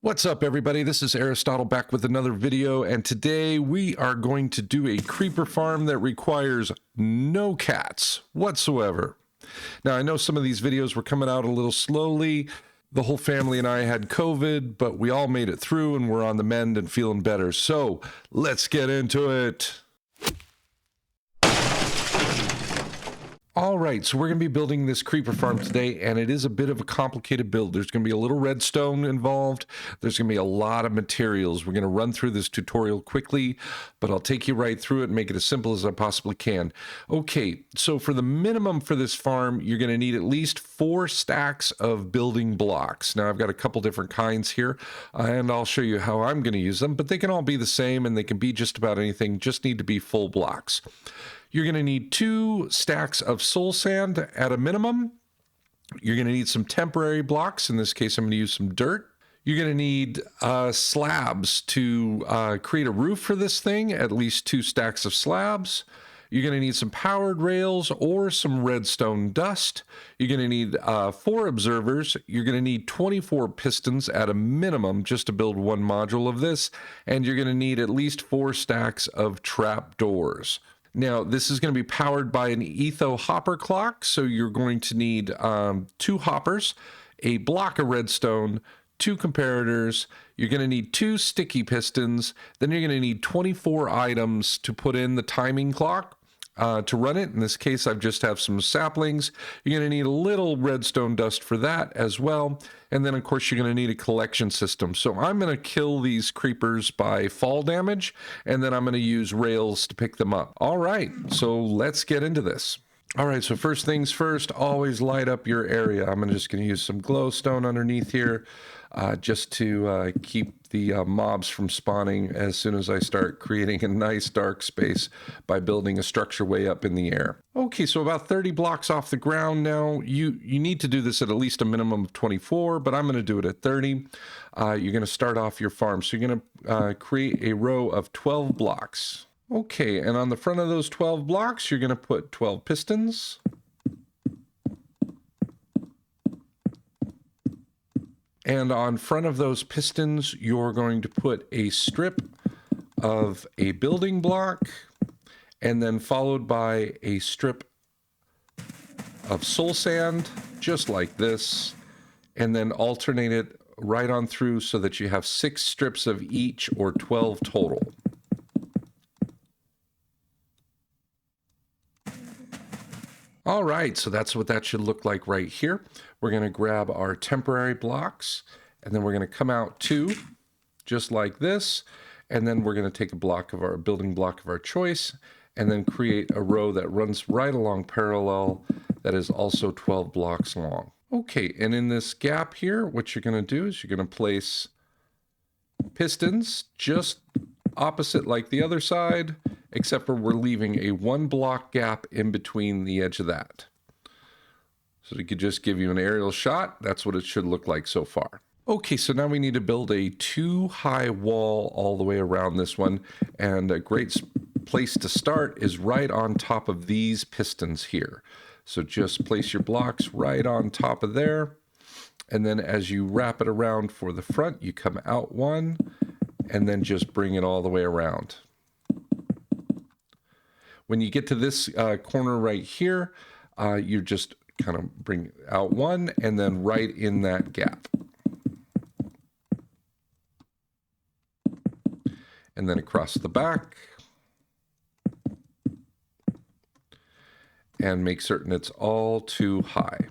What's up, everybody? This is Aristotle back with another video, and today we are going to do a creeper farm that requires no cats whatsoever. Now, I know some of these videos were coming out a little slowly. The whole family and I had COVID, but we all made it through and we're on the mend and feeling better. So let's get into it. All right, so we're going to be building this creeper farm today, and it is a bit of a complicated build. There's going to be a little redstone involved. There's going to be a lot of materials. We're going to run through this tutorial quickly, but I'll take you right through it and make it as simple as I possibly can. Okay, so for the minimum for this farm, you're going to need at least 4 stacks of building blocks. Now, I've got a couple different kinds here, and I'll show you how I'm going to use them, but they can all be the same, and they can be just about anything, just need to be full blocks. You're going to need 2 stacks of soul sand at a minimum. You're going to need some temporary blocks. In this case, I'm going to use some dirt. You're going to need slabs to create a roof for this thing, at least 2 stacks of slabs. You're going to need some powered rails or some redstone dust. You're going to need 4 observers. You're going to need 24 pistons at a minimum just to build one module of this. And you're going to need at least 4 stacks of trap doors. Now, this is going to be powered by an etho hopper clock, so you're going to need 2 hoppers, a block of redstone, 2 comparators. You're going to need 2 sticky pistons. Then you're going to need 24 items to put in the timing clock to run it. In this case, I just have some saplings. You're going to need a little redstone dust for that as well. And then, of course, you're going to need a collection system. So I'm going to kill these creepers by fall damage, and then I'm going to use rails to pick them up. All right, so let's get into this. All right, so first things first, always light up your area. I'm just going to use some glowstone underneath here just to keep the mobs from spawning as soon as I start creating a nice dark space by building a structure way up in the air. Okay, so about 30 blocks off the ground now. You need to do this at least a minimum of 24, but I'm going to do it at 30. You're going to start off your farm. So you're going to create a row of 12 blocks. Okay, and on the front of those 12 blocks, you're going to put 12 pistons. And on front of those pistons, you're going to put a strip of a building block, and then followed by a strip of soul sand, just like this, and then alternate it right on through so that you have 6 strips of each, or 12 total. All right, so that's what that should look like right here. We're going to grab our temporary blocks, and then we're going to come out 2, just like this, and then we're going to take a block of our building block of our choice, and then create a row that runs right along parallel that is also 12 blocks long. Okay, and in this gap here, what you're going to do is you're going to place pistons just opposite like the other side, except for we're leaving a 1 block gap in between the edge of that. So it could just give you an aerial shot. That's what it should look like so far. Okay, so now we need to build a 2-high wall all the way around this one. And a great place to start is right on top of these pistons here. So just place your blocks right on top of there. And then as you wrap it around for the front, you come out 1 and then just bring it all the way around. When you get to this corner right here, you just kind of bring out 1 and then right in that gap. And then across the back. And make certain it's all 2 high.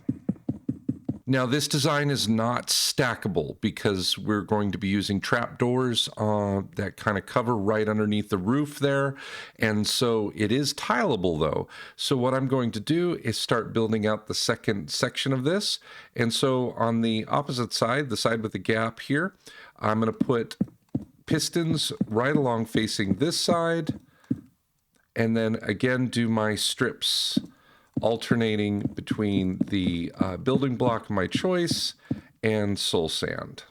Now, this design is not stackable because we're going to be using trapdoors that kind of cover right underneath the roof there. And so it is tileable, though. So what I'm going to do is start building out the second section of this. And so on the opposite side, the side with the gap here, I'm going to put pistons right along facing this side. And then again, do my strips, alternating between the building block of my choice and soul sand.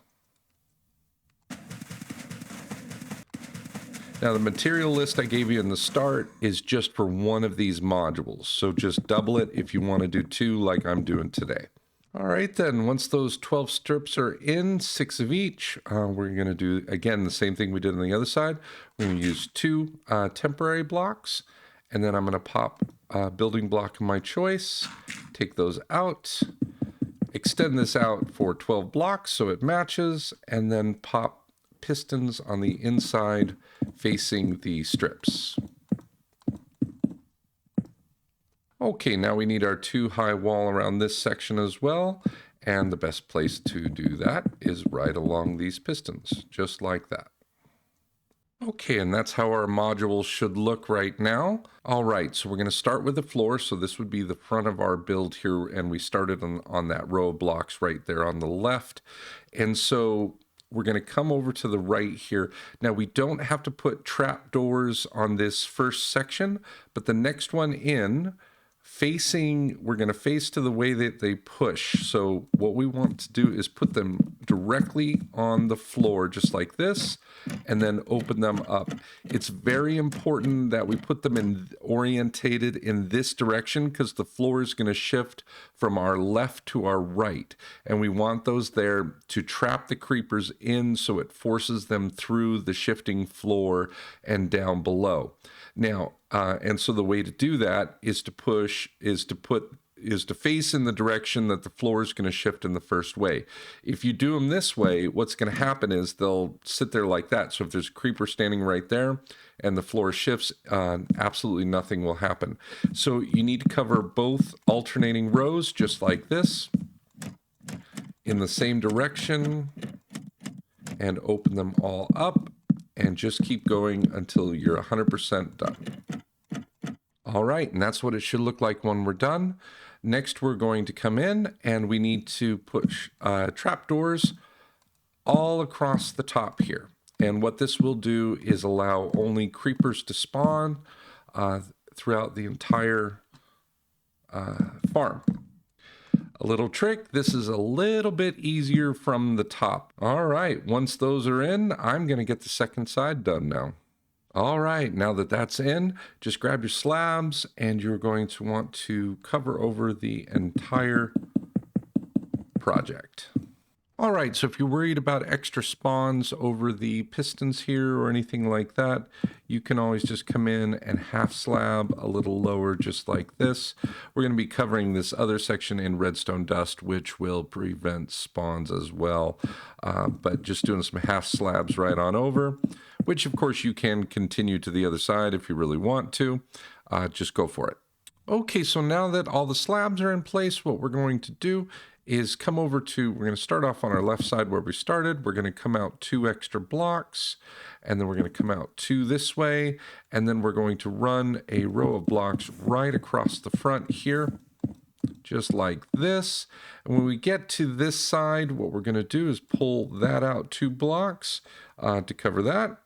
Now, the material list I gave you in the start is just for one of these modules, so just double it if you want to do 2 like I'm doing today. All right, then once those 12 strips are in, 6 of each, we're going to do again the same thing we did on the other side. We're going to use 2 temporary blocks, and then I'm going to pop a building block of my choice, take those out, extend this out for 12 blocks so it matches, and then pop pistons on the inside facing the strips. Okay, now we need our 2 high wall around this section as well. And the best place to do that is right along these pistons, just like that. Okay, and that's how our module should look right now. All right, so we're going to start with the floor. So this would be the front of our build here, and we started on that row of blocks right there on the left. And so we're going to come over to the right here. Now we don't have to put trapdoors on this first section, but the next one in, we're going to face to the way that they push. So what we want to do is put them directly on the floor, just like this, and then open them up. It's very important that we put them orientated in this direction, because the floor is going to shift from our left to our right. And we want those there to trap the creepers in, so it forces them through the shifting floor and down below. Now, and so the way to do that is to face in the direction that the floor is going to shift in the first way. If you do them this way, what's going to happen is they'll sit there like that. So if there's a creeper standing right there and the floor shifts, absolutely nothing will happen. So you need to cover both alternating rows just like this in the same direction and open them all up. And just keep going until you're 100% done. All right, and that's what it should look like when we're done. Next, we're going to come in and we need to push trapdoors all across the top here. And what this will do is allow only creepers to spawn throughout the entire farm. A little trick, this is a little bit easier from the top. All right, once those are in, I'm going to get the second side done now. All right, now that that's in, just grab your slabs and you're going to want to cover over the entire project. All right, so if you're worried about extra spawns over the pistons here or anything like that, you can always just come in and half slab a little lower, just like this. We're going to be covering this other section in redstone dust, which will prevent spawns as well. But just doing some half slabs right on over, which of course you can continue to the other side if you really want to. Just go for it. Okay, so now that all the slabs are in place, what we're going to do is come over to, we're going to start off on our left side where we started. We're going to come out 2 extra blocks, and then we're going to come out 2 this way, and then we're going to run a row of blocks right across the front here, just like this. And when we get to this side, what we're going to do is pull that out 2 blocks to cover that.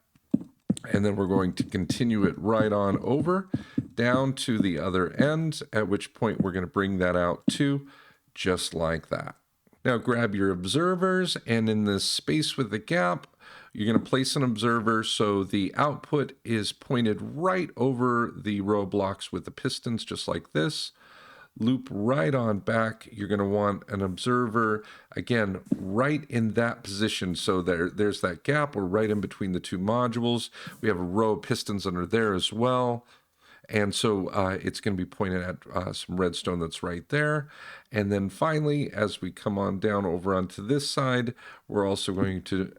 And then we're going to continue it right on over down to the other end, at which point we're going to bring that out too, just like that. Now grab your observers, and in this space with the gap, you're going to place an observer so the output is pointed right over the row of blocks with the pistons, just like this. Loop right on back. You're going to want an observer, again, right in that position. So there's that gap. We're right in between the 2 modules. We have a row of pistons under there as well. And so it's going to be pointed at some redstone that's right there. And then finally, as we come on down over onto this side, we're also going to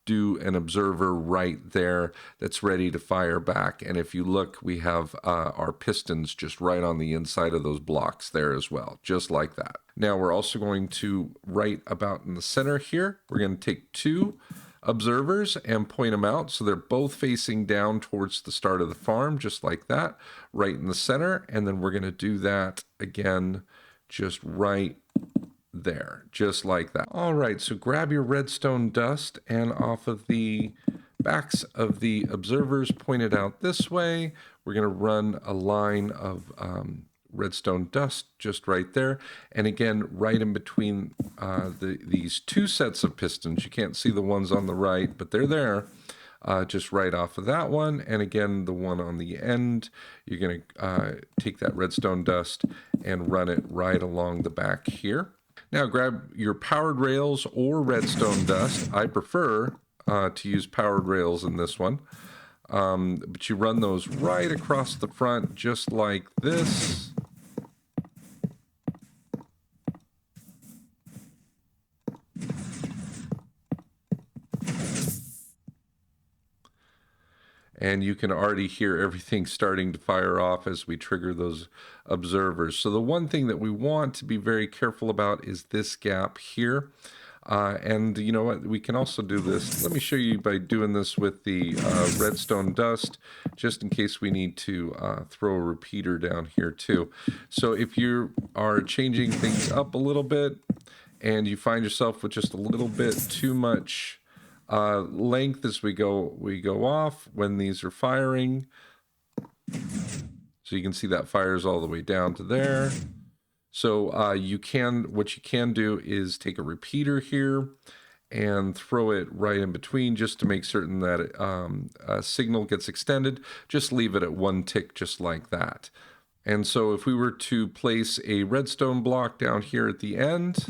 do an observer right there that's ready to fire back. And if you look, we have our pistons just right on the inside of those blocks there as well, just like that. Now we're also going to, right about in the center here, we're going to take 2 observers and point them out so they're both facing down towards the start of the farm, just like that, right in the center. And then we're going to do that again, just right there, just like that. All right, so grab your redstone dust, and off of the backs of the observers pointed out this way, we're going to run a line of redstone dust just right there. And again, right in between these 2 sets of pistons. You can't see the ones on the right, but they're there. Just right off of that one. And again, the one on the end, you're going to take that redstone dust and run it right along the back here. Now grab your powered rails or redstone dust. I prefer to use powered rails in this one. But you run those right across the front just like this. And you can already hear everything starting to fire off as we trigger those observers. So the one thing that we want to be very careful about is this gap here. And you know what, we can also do this. Let me show you by doing this with the redstone dust, just in case we need to throw a repeater down here too. So if you are changing things up a little bit and you find yourself with just a little bit too much length as we go off when these are firing, so you can see that fires all the way down to there. So what you can do is take a repeater here and throw it right in between just to make certain that a signal gets extended. Just leave it at 1 tick just like that. And so if we were to place a redstone block down here at the end,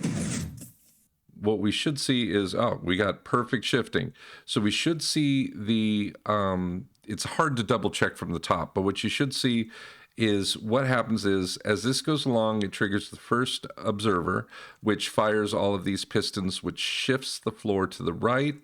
what we should see is, oh, we got perfect shifting. So we should see the, it's hard to double check from the top, but what you should see is what happens is as this goes along, it triggers the first observer, which fires all of these pistons, which shifts the floor to the right.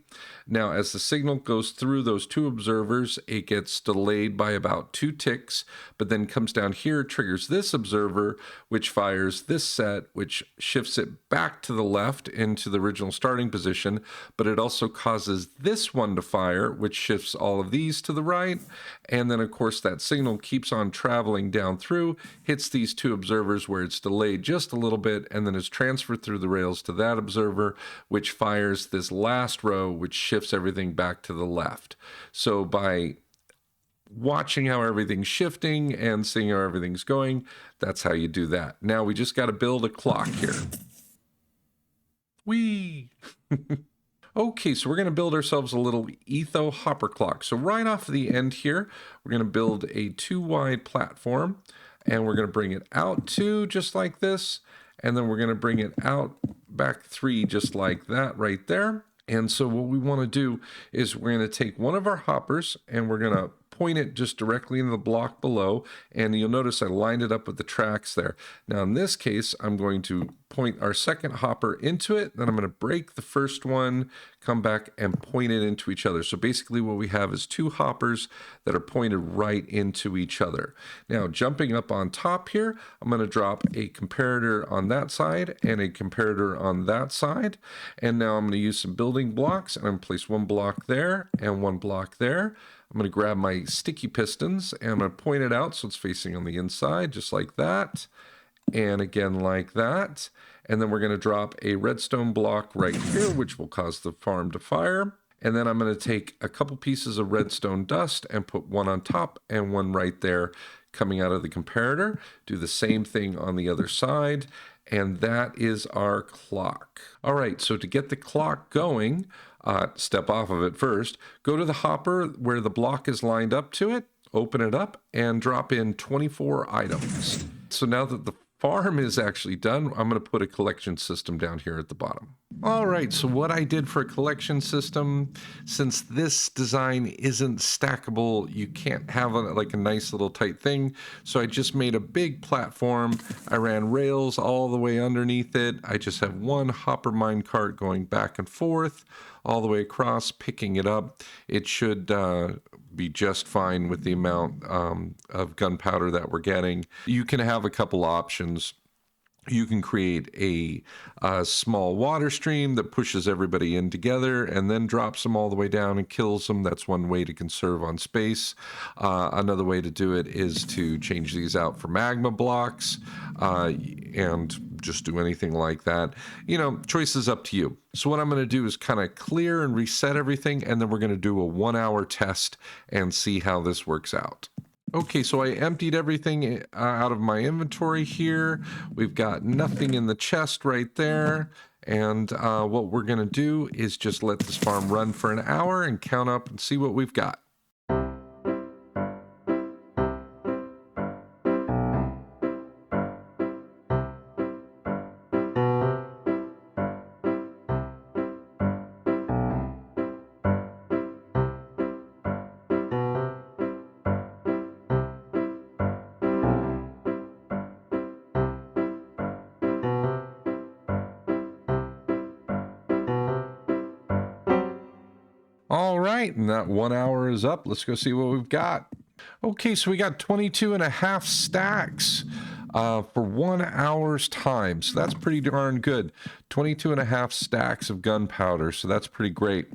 Now, as the signal goes through those 2 observers, it gets delayed by about 2 ticks, but then comes down here, triggers this observer, which fires this set, which shifts it back to the left into the original starting position, but it also causes this one to fire, which shifts all of these to the right. And then, of course, that signal keeps on traveling down through, hits these 2 observers where it's delayed just a little bit, and then is transferred through the rails to that observer, which fires this last row, which shifts everything back to the left. So by watching how everything's shifting and seeing how everything's going, that's how you do that. Now we just got to build a clock here. Whee! Okay, so we're going to build ourselves a little etho hopper clock. So right off the end here, we're going to build a 2-wide platform, and we're going to bring it out 2 just like this, and then we're going to bring it out back 3 just like that right there. And so what we want to do is we're going to take one of our hoppers and we're going to point it just directly into the block below, and you'll notice I lined it up with the tracks there. Now in this case, I'm going to point our second hopper into it, then I'm going to break the first one, come back and point it into each other. So basically what we have is 2 hoppers that are pointed right into each other. Now jumping up on top here, I'm going to drop a comparator on that side and a comparator on that side. And now I'm going to use some building blocks, and I'm going to place 1 block there and 1 block there. I'm going to grab my sticky pistons and I'm going to point it out so it's facing on the inside, just like that. And again, like that. And then we're going to drop a redstone block right here, which will cause the farm to fire. And then I'm going to take a couple pieces of redstone dust and put 1 on top and 1 right there coming out of the comparator. Do the same thing on the other side. And that is our clock. All right, so to get the clock going, step off of it first, go to the hopper where the block is lined up to it, open it up, and drop in 24 items. So now that the farm is actually done, I'm going to put a collection system down here at the bottom. All right, so what I did for a collection system, since this design isn't stackable, you can't have like a nice little tight thing. So I just made a big platform. I ran rails all the way underneath it. I just have 1 hopper minecart going back and forth all the way across, picking it up. It should be just fine with the amount of gunpowder that we're getting. You can have a couple options. You can create a small water stream that pushes everybody in together and then drops them all the way down and kills them. That's one way to conserve on space. Another way to do it is to change these out for magma blocks and just do anything like that. You know, choice is up to you. So what I'm going to do is kind of clear and reset everything, and then we're going to do a 1-hour test and see how this works out. Okay, so I emptied everything out of my inventory here. We've got nothing in the chest right there. And what we're going to do is just let this farm run for an hour and count up and see what we've got. All right, and that 1 hour is up. Let's go see what we've got. Okay, so we got 22 and a half stacks for 1 hour's time. So that's pretty darn good. 22 and a half stacks of gunpowder. So that's pretty great.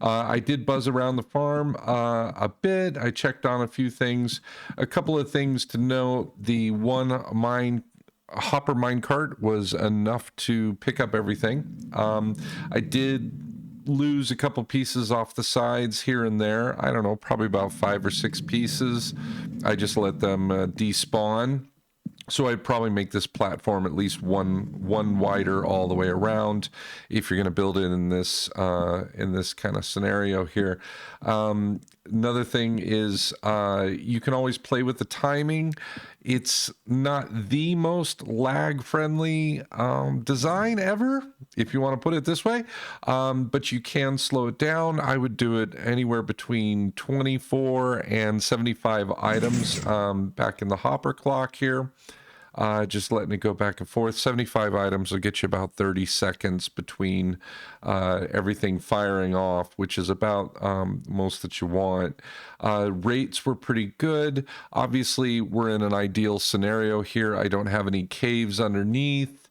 I did buzz around the farm a bit. I checked on a few things. A couple of things to note. The one hopper minecart was enough to pick up everything. I did lose a couple pieces off the sides here and there. I don't know, probably about 5 or 6 pieces. I just let them despawn. So I'd probably make this platform at least one wider all the way around if you're going to build it in this kind of scenario here. Another thing is you can always play with the timing. It's not the most lag-friendly design ever, if you want to put it this way, but you can slow it down. I would do it anywhere between 24 and 75 items back in the hopper clock here. Just letting it go back and forth. 75 items will get you about 30 seconds between everything firing off, which is about most that you want. Rates were pretty good. Obviously, we're in an ideal scenario here. I don't have any caves underneath,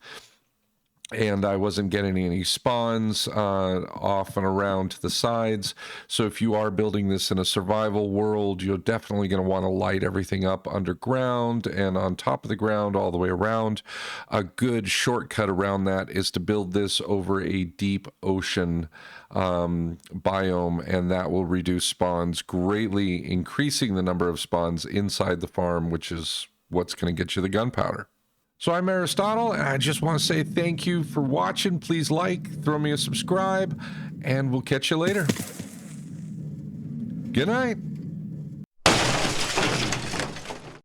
and I wasn't getting any spawns off and around to the sides. So if you are building this in a survival world, you're definitely going to want to light everything up underground and on top of the ground all the way around. A good shortcut around that is to build this over a deep ocean biome, and that will reduce spawns greatly, increasing the number of spawns inside the farm, which is what's going to get you the gunpowder. So I'm Aristotle, and I just want to say thank you for watching. Please like, throw me a subscribe, and we'll catch you later. Good night.